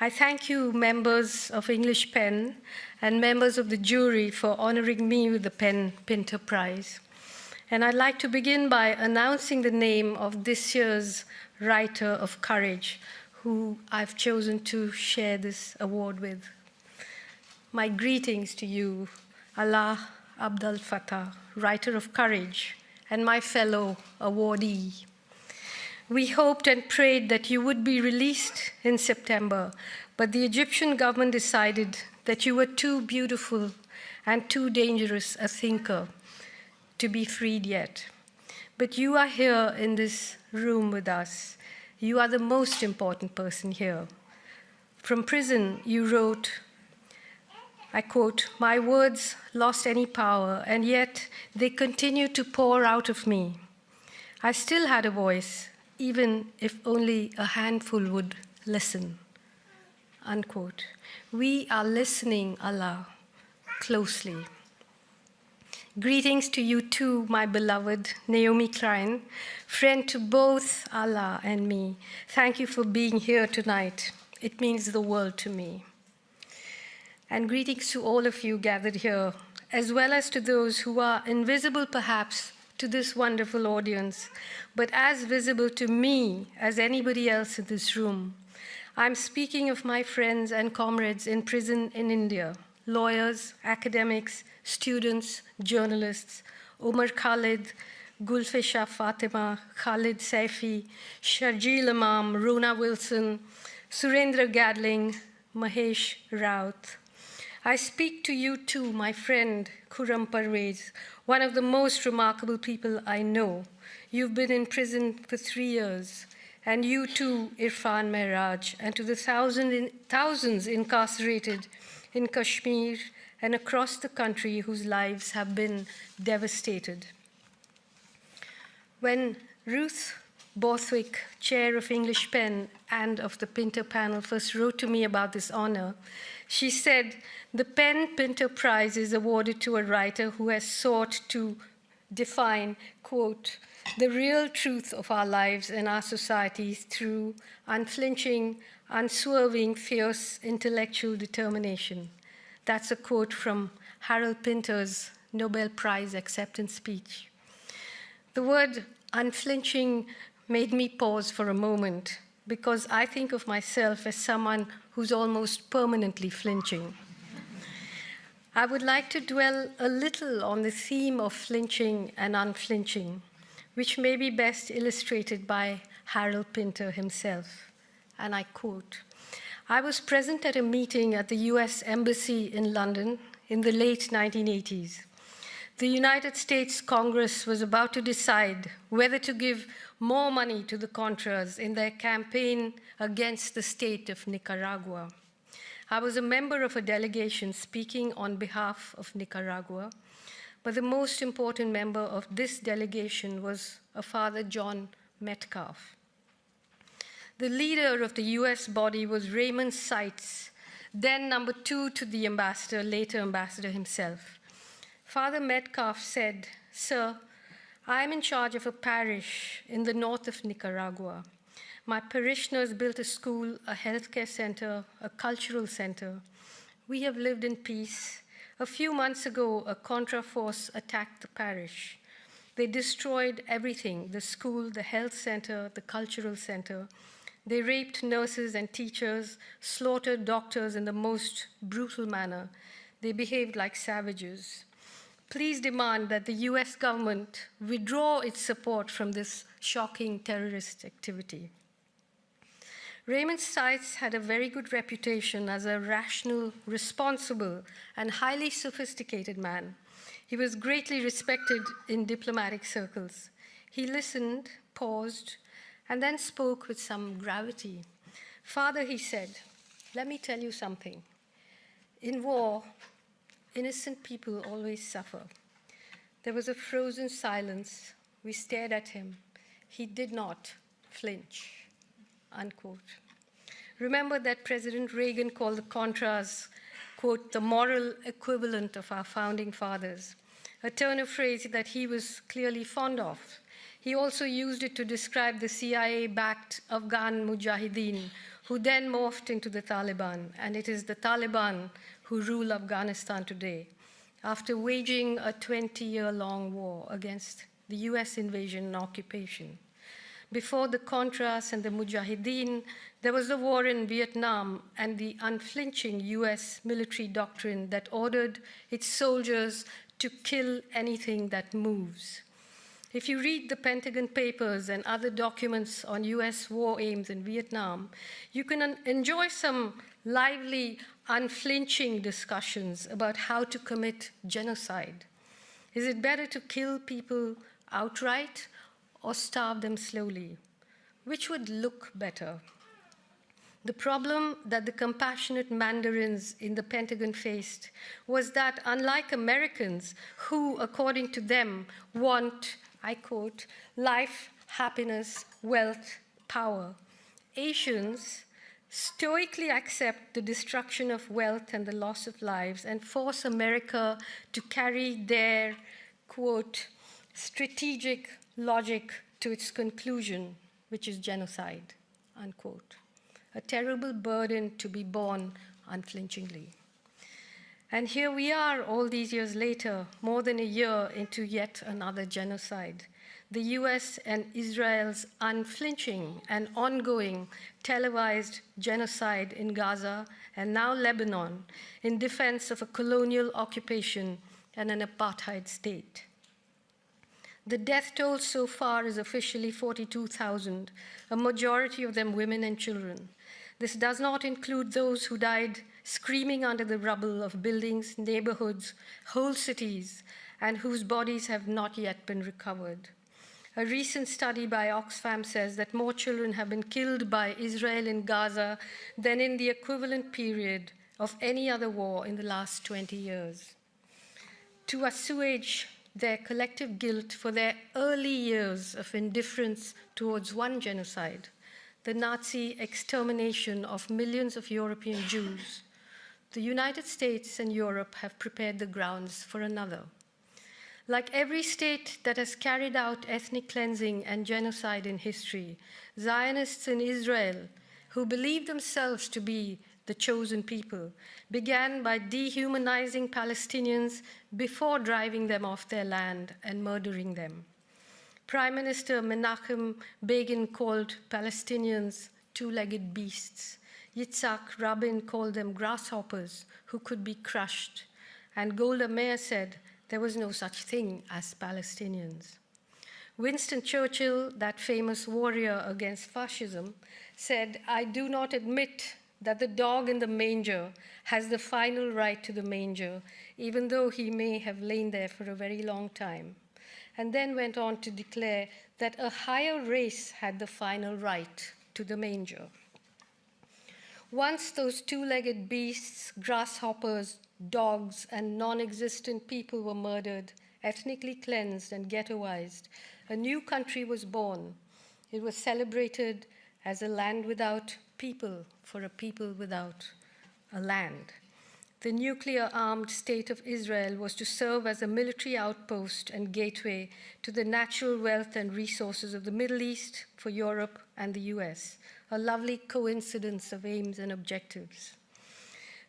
I thank you, members of English Pen and members of the jury, for honoring me with the Pen Pinter Prize. And I'd like to begin by announcing the name of this year's Writer of Courage, who I've chosen to share this award with. My greetings to you, Allah Abdel Fattah, Writer of Courage, and my fellow awardee. We hoped and prayed that you would be released in September, but the Egyptian government decided that you were too beautiful and too dangerous a thinker to be freed yet. But you are here in this room with us. You are the most important person here. From prison, you wrote, I quote, "My words lost any power, and yet they continue to pour out of me. I still had a voice, even if only a handful would listen." Unquote. We are listening, Allah, closely. Greetings to you too, my beloved Naomi Klein, friend to both Allah and me. Thank you for being here tonight. It means the world to me. And greetings to all of you gathered here, as well as to those who are invisible perhaps to this wonderful audience, but as visible to me as anybody else in this room. I'm speaking of my friends and comrades in prison in India, lawyers, academics, students, journalists, Omar Khalid, Gulfisha Fatima, Khalid Saifi, Sharjeel Imam, Rona Wilson, Surendra Gadling, Mahesh Raut. I speak to you too, my friend Khurram Parvez, one of the most remarkable people I know. You've been in prison for 3 years. And you too, Irfan Mehraj, and to the thousands incarcerated in Kashmir and across the country whose lives have been devastated. When Ruth Borthwick, chair of English Pen and of the Pinter panel, first wrote to me about this honor, she said, "The Pen Pinter Prize is awarded to a writer who has sought to define, quote, the real truth of our lives and our societies through unflinching, unswerving, fierce intellectual determination." That's a quote from Harold Pinter's Nobel Prize acceptance speech. The word unflinching made me pause for a moment, because I think of myself as someone who's almost permanently flinching. I would like to dwell a little on the theme of flinching and unflinching, which may be best illustrated by Harold Pinter himself. And I quote, "I was present at a meeting at the US Embassy in London in the late 1980s. The United States Congress was about to decide whether to give more money to the Contras in their campaign against the state of Nicaragua. I was a member of a delegation speaking on behalf of Nicaragua, but the most important member of this delegation was a Father John Metcalf. The leader of the US body was Raymond Seitz, then number 2 to the ambassador, later ambassador himself. Father Metcalf said, 'Sir, I am in charge of a parish in the north of Nicaragua. My parishioners built a school, a healthcare center, a cultural center. We have lived in peace. A few months ago, a Contra force attacked the parish. They destroyed everything, the school, the health center, the cultural center. They raped nurses and teachers, slaughtered doctors in the most brutal manner. They behaved like savages. Please demand that the US government withdraw its support from this shocking terrorist activity.' Raymond Seitz had a very good reputation as a rational, responsible, and highly sophisticated man. He was greatly respected in diplomatic circles. He listened, paused, and then spoke with some gravity. 'Father,' he said, 'let me tell you something. In war, innocent people always suffer.' There was a frozen silence. We stared at him. He did not flinch." Unquote. Remember that President Reagan called the Contras, quote, "the moral equivalent of our founding fathers," a turn of phrase that he was clearly fond of. He also used it to describe the CIA-backed Afghan mujahideen who then morphed into the Taliban, and it is the Taliban who rule Afghanistan today, after waging a 20-year-long war against the US invasion and occupation. Before the Contras and the Mujahideen, there was the war in Vietnam and the unflinching US military doctrine that ordered its soldiers to kill anything that moves. If you read the Pentagon Papers and other documents on US war aims in Vietnam, you can enjoy some lively, unflinching discussions about how to commit genocide. Is it better to kill people outright or starve them slowly? Which would look better? The problem that the compassionate mandarins in the Pentagon faced was that, unlike Americans, who, according to them, want, I quote, life, happiness, wealth, power, Asians stoically accept the destruction of wealth and the loss of lives and force America to carry their, quote, strategic logic to its conclusion, which is genocide, unquote. A terrible burden to be borne unflinchingly. And here we are all these years later, more than a year into yet another genocide. The US and Israel's unflinching and ongoing televised genocide in Gaza and now Lebanon in defense of a colonial occupation and an apartheid state. The death toll so far is officially 42,000, a majority of them women and children. This does not include those who died screaming under the rubble of buildings, neighborhoods, whole cities, and whose bodies have not yet been recovered. A recent study by Oxfam says that more children have been killed by Israel in Gaza than in the equivalent period of any other war in the last 20 years. To assuage their collective guilt for their early years of indifference towards one genocide, the Nazi extermination of millions of European Jews, the United States and Europe have prepared the grounds for another. Like every state that has carried out ethnic cleansing and genocide in history, Zionists in Israel, who believe themselves to be the chosen people, began by dehumanizing Palestinians before driving them off their land and murdering them. Prime Minister Menachem Begin called Palestinians two-legged beasts. Yitzhak Rabin called them grasshoppers who could be crushed. And Golda Meir said there was no such thing as Palestinians. Winston Churchill, that famous warrior against fascism, said, "I do not admit that the dog in the manger has the final right to the manger, even though he may have lain there for a very long time," and then went on to declare that a higher race had the final right to the manger. Once those two-legged beasts, grasshoppers, dogs, and non-existent people were murdered, ethnically cleansed, and ghettoized, a new country was born. It was celebrated as a land without people for a people without a land. The nuclear-armed state of Israel was to serve as a military outpost and gateway to the natural wealth and resources of the Middle East for Europe and the US, a lovely coincidence of aims and objectives.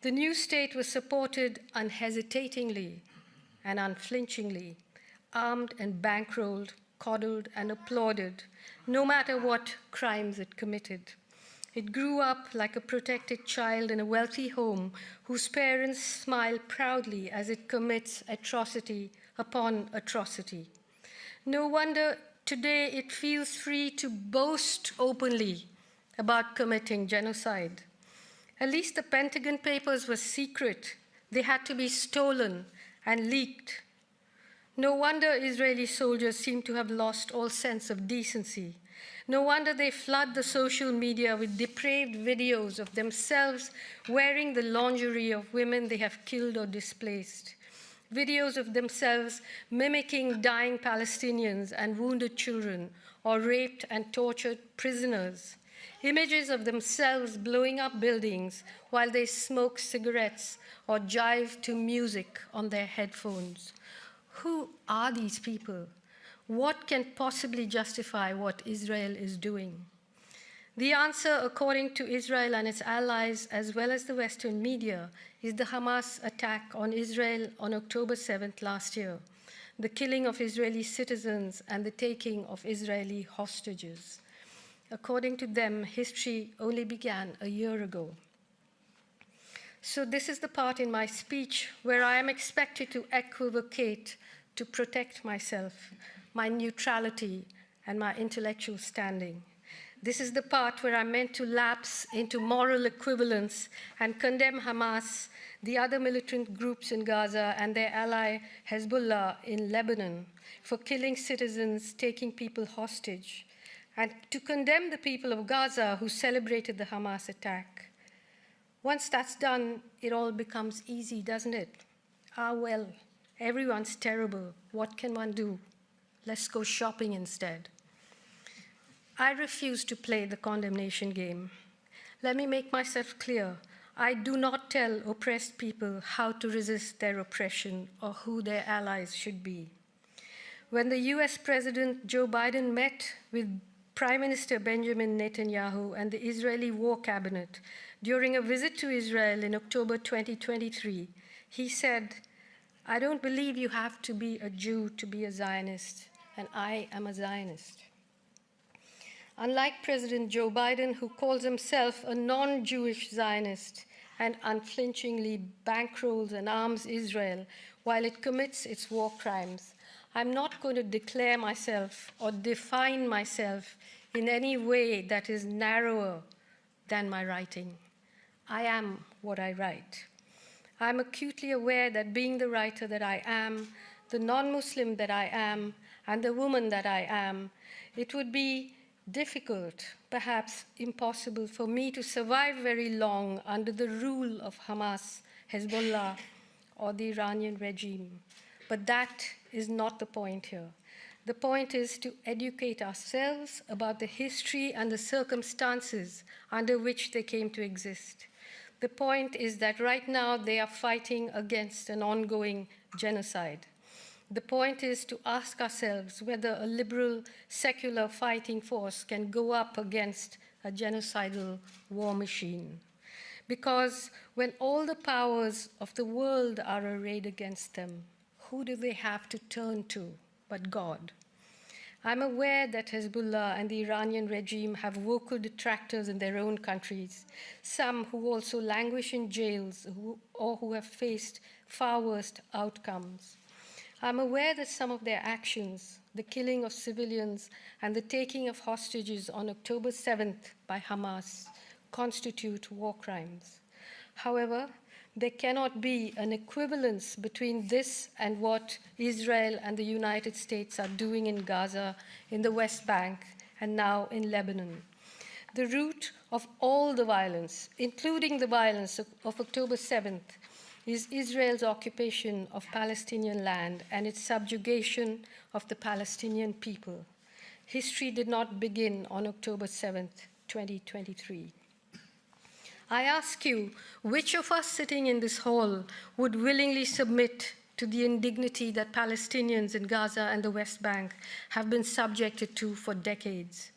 The new state was supported unhesitatingly and unflinchingly, armed and bankrolled, coddled and applauded, no matter what crimes it committed. It grew up like a protected child in a wealthy home whose parents smile proudly as it commits atrocity upon atrocity. No wonder today it feels free to boast openly about committing genocide. At least the Pentagon Papers were secret. They had to be stolen and leaked. No wonder Israeli soldiers seem to have lost all sense of decency. No wonder they flood the social media with depraved videos of themselves wearing the lingerie of women they have killed or displaced. Videos of themselves mimicking dying Palestinians and wounded children or raped and tortured prisoners. Images of themselves blowing up buildings while they smoke cigarettes or jive to music on their headphones. Who are these people? What can possibly justify what Israel is doing? The answer, according to Israel and its allies, as well as the Western media, is the Hamas attack on Israel on October 7th last year, the killing of Israeli citizens and the taking of Israeli hostages. According to them, history only began a year ago. So this is the part in my speech where I am expected to equivocate to protect myself, my neutrality, and my intellectual standing. This is the part where I'm meant to lapse into moral equivalence and condemn Hamas, the other militant groups in Gaza, and their ally Hezbollah in Lebanon for killing citizens, taking people hostage, and to condemn the people of Gaza who celebrated the Hamas attack. Once that's done, it all becomes easy, doesn't it? Ah, well, everyone's terrible. What can one do? Let's go shopping instead. I refuse to play the condemnation game. Let me make myself clear. I do not tell oppressed people how to resist their oppression or who their allies should be. When the US President Joe Biden met with Prime Minister Benjamin Netanyahu and the Israeli War Cabinet during a visit to Israel in October 2023, he said, "I don't believe you have to be a Jew to be a Zionist, and I am a Zionist." Unlike President Joe Biden, who calls himself a non-Jewish Zionist and unflinchingly bankrolls and arms Israel while it commits its war crimes, I'm not going to declare myself or define myself in any way that is narrower than my writing. I am what I write. I'm acutely aware that being the writer that I am, the non-Muslim that I am, and the woman that I am, it would be difficult, perhaps impossible, for me to survive very long under the rule of Hamas, Hezbollah, or the Iranian regime. But that is not the point here. The point is to educate ourselves about the history and the circumstances under which they came to exist. The point is that right now they are fighting against an ongoing genocide. The point is to ask ourselves whether a liberal, secular fighting force can go up against a genocidal war machine. Because when all the powers of the world are arrayed against them, who do they have to turn to but God? I'm aware that Hezbollah and the Iranian regime have vocal detractors in their own countries, some who also languish in jails or who have faced far worse outcomes. I'm aware that some of their actions, the killing of civilians and the taking of hostages on October 7th by Hamas, constitute war crimes. However, there cannot be an equivalence between this and what Israel and the United States are doing in Gaza, in the West Bank, and now in Lebanon. The root of all the violence, including the violence of October 7th, is Israel's occupation of Palestinian land and its subjugation of the Palestinian people. History did not begin on October 7th, 2023. I ask you, which of us sitting in this hall would willingly submit to the indignity that Palestinians in Gaza and the West Bank have been subjected to for decades?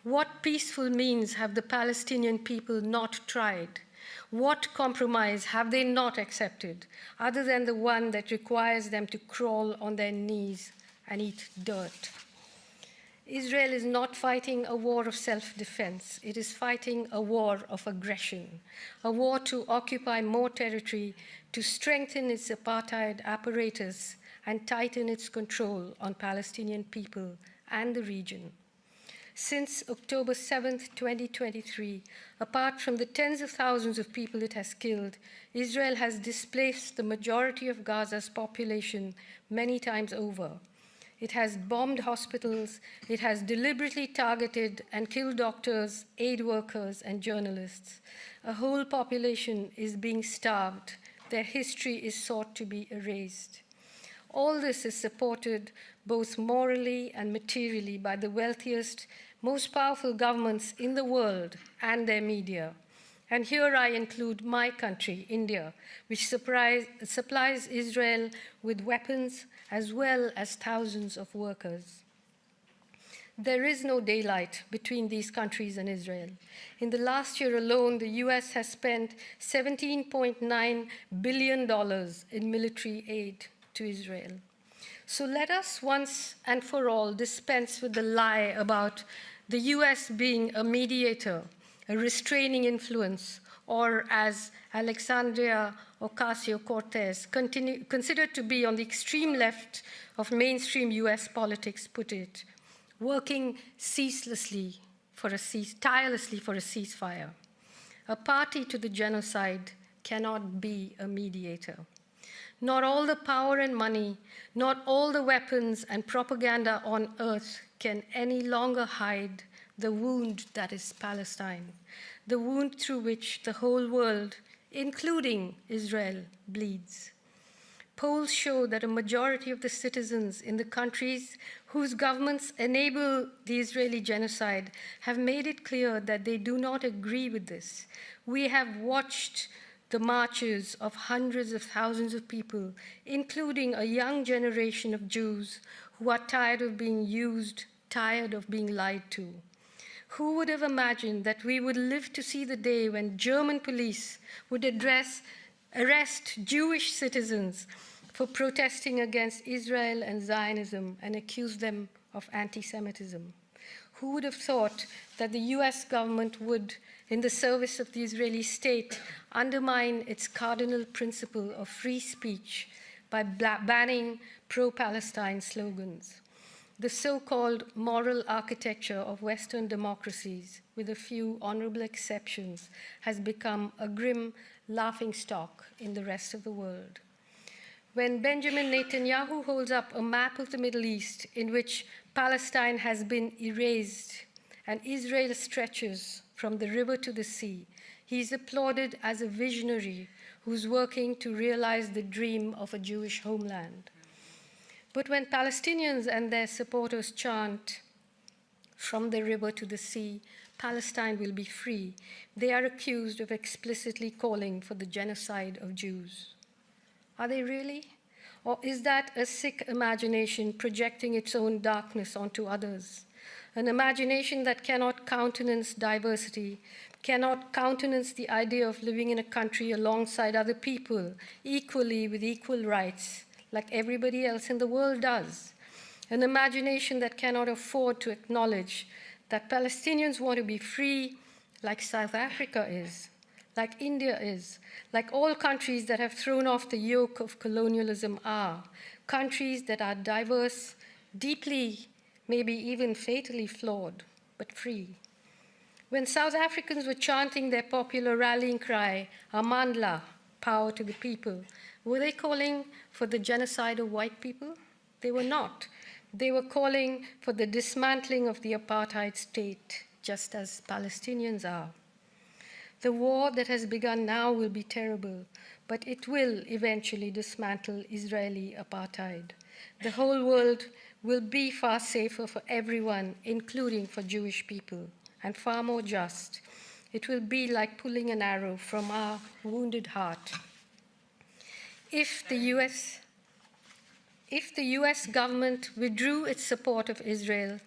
What peaceful means have the Palestinian people not tried? What compromise have they not accepted, other than the one that requires them to crawl on their knees and eat dirt? Israel is not fighting a war of self-defense. It is fighting a war of aggression, a war to occupy more territory, to strengthen its apartheid apparatus, and tighten its control on Palestinian people and the region. Since October 7th, 2023, apart from the tens of thousands of people it has killed, Israel has displaced the majority of Gaza's population many times over. It has bombed hospitals, it has deliberately targeted and killed doctors, aid workers, and journalists. A whole population is being starved. Their history is sought to be erased. All this is supported both morally and materially by the wealthiest, most powerful governments in the world and their media. And here I include my country, India, which supplies Israel with weapons as well as thousands of workers. There is no daylight between these countries and Israel. In the last year alone, the US has spent $17.9 billion in military aid to Israel. So let us once and for all dispense with the lie about the US being a mediator, a restraining influence, or as Alexandria Ocasio-Cortez, considered to be on the extreme left of mainstream US politics, put it, working tirelessly for a ceasefire. A party to the genocide cannot be a mediator. Not all the power and money, not all the weapons and propaganda on earth can any longer hide the wound that is Palestine, the wound through which the whole world, including Israel, bleeds. Polls show that a majority of the citizens in the countries whose governments enable the Israeli genocide have made it clear that they do not agree with this. We have watched the marches of hundreds of thousands of people, including a young generation of Jews who are tired of being used, tired of being lied to. Who would have imagined that we would live to see the day when German police would arrest Jewish citizens for protesting against Israel and Zionism and accuse them of anti-Semitism? Who would have thought that the US government would, in the service of the Israeli state, undermine its cardinal principle of free speech by banning pro-Palestine slogans? The so-called moral architecture of Western democracies, with a few honorable exceptions, has become a grim laughingstock in the rest of the world. When Benjamin Netanyahu holds up a map of the Middle East in which Palestine has been erased and Israel stretches from the river to the sea, he is applauded as a visionary who's working to realize the dream of a Jewish homeland. But when Palestinians and their supporters chant, "From the river to the sea, Palestine will be free," they are accused of explicitly calling for the genocide of Jews. Are they really? Or is that a sick imagination projecting its own darkness onto others? An imagination that cannot countenance diversity, cannot countenance the idea of living in a country alongside other people, equally with equal rights, like everybody else in the world does. An imagination that cannot afford to acknowledge that Palestinians want to be free, like South Africa is, like India is, like all countries that have thrown off the yoke of colonialism are, countries that are diverse, deeply, maybe even fatally flawed, but free. When South Africans were chanting their popular rallying cry, "Amandla, power to the people," were they calling for the genocide of white people? They were not. They were calling for the dismantling of the apartheid state, just as Palestinians are. The war that has begun now will be terrible, but it will eventually dismantle Israeli apartheid. The whole world will be far safer for everyone, including for Jewish people, and far more just. It will be like pulling an arrow from our wounded heart. If the US government withdrew its support of Israel,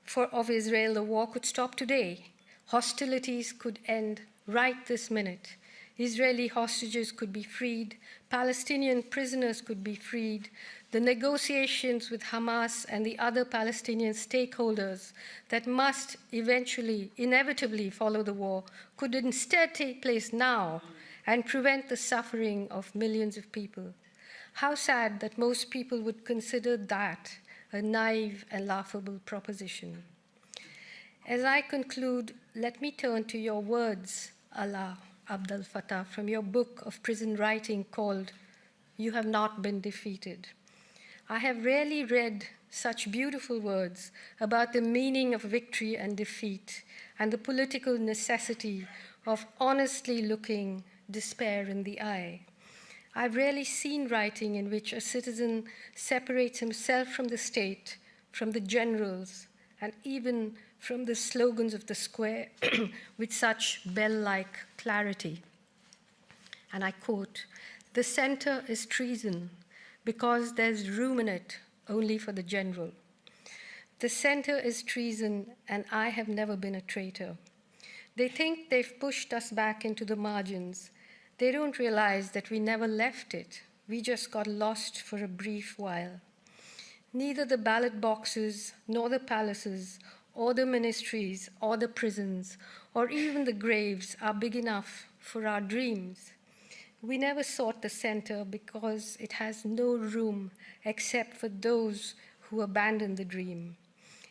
the war could stop today. Hostilities could end right this minute. Israeli hostages could be freed. Palestinian prisoners could be freed. The negotiations with Hamas and the other Palestinian stakeholders that must inevitably follow the war could instead take place now and prevent the suffering of millions of people. How sad that most people would consider that a naive and laughable proposition. As I conclude, let me turn to your words, Allah Abdel Fattah, from your book of prison writing called "You Have Not Been Defeated." I have rarely read such beautiful words about the meaning of victory and defeat and the political necessity of honestly looking despair in the eye. I've rarely seen writing in which a citizen separates himself from the state, from the generals, and even from the slogans of the square with such bell-like clarity. And I quote, "The center is treason because there's room in it only for the general." The center is treason, and I have never been a traitor. They think they've pushed us back into the margins. They don't realize that we never left it. We just got lost for a brief while. Neither the ballot boxes, nor the palaces, or the ministries, or the prisons, or even the graves are big enough for our dreams. We never sought the center because it has no room except for those who abandoned the dream.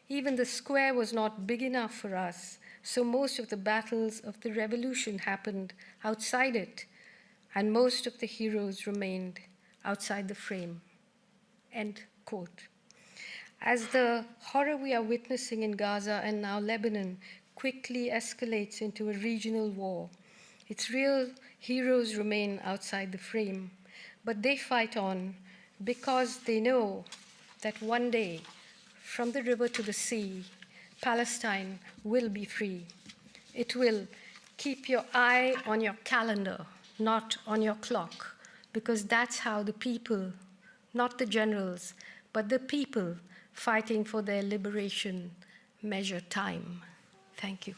Even the square was not big enough for us, so most of the battles of the revolution happened outside it, and most of the heroes remained outside the frame. End quote. As the horror we are witnessing in Gaza and now Lebanon quickly escalates into a regional war, its real heroes remain outside the frame, but they fight on because they know that one day, from the river to the sea, Palestine will be free. It will. Keep your eye on your calendar, not on your clock, because that's how the people, not the generals, but the people fighting for their liberation measure time. Thank you.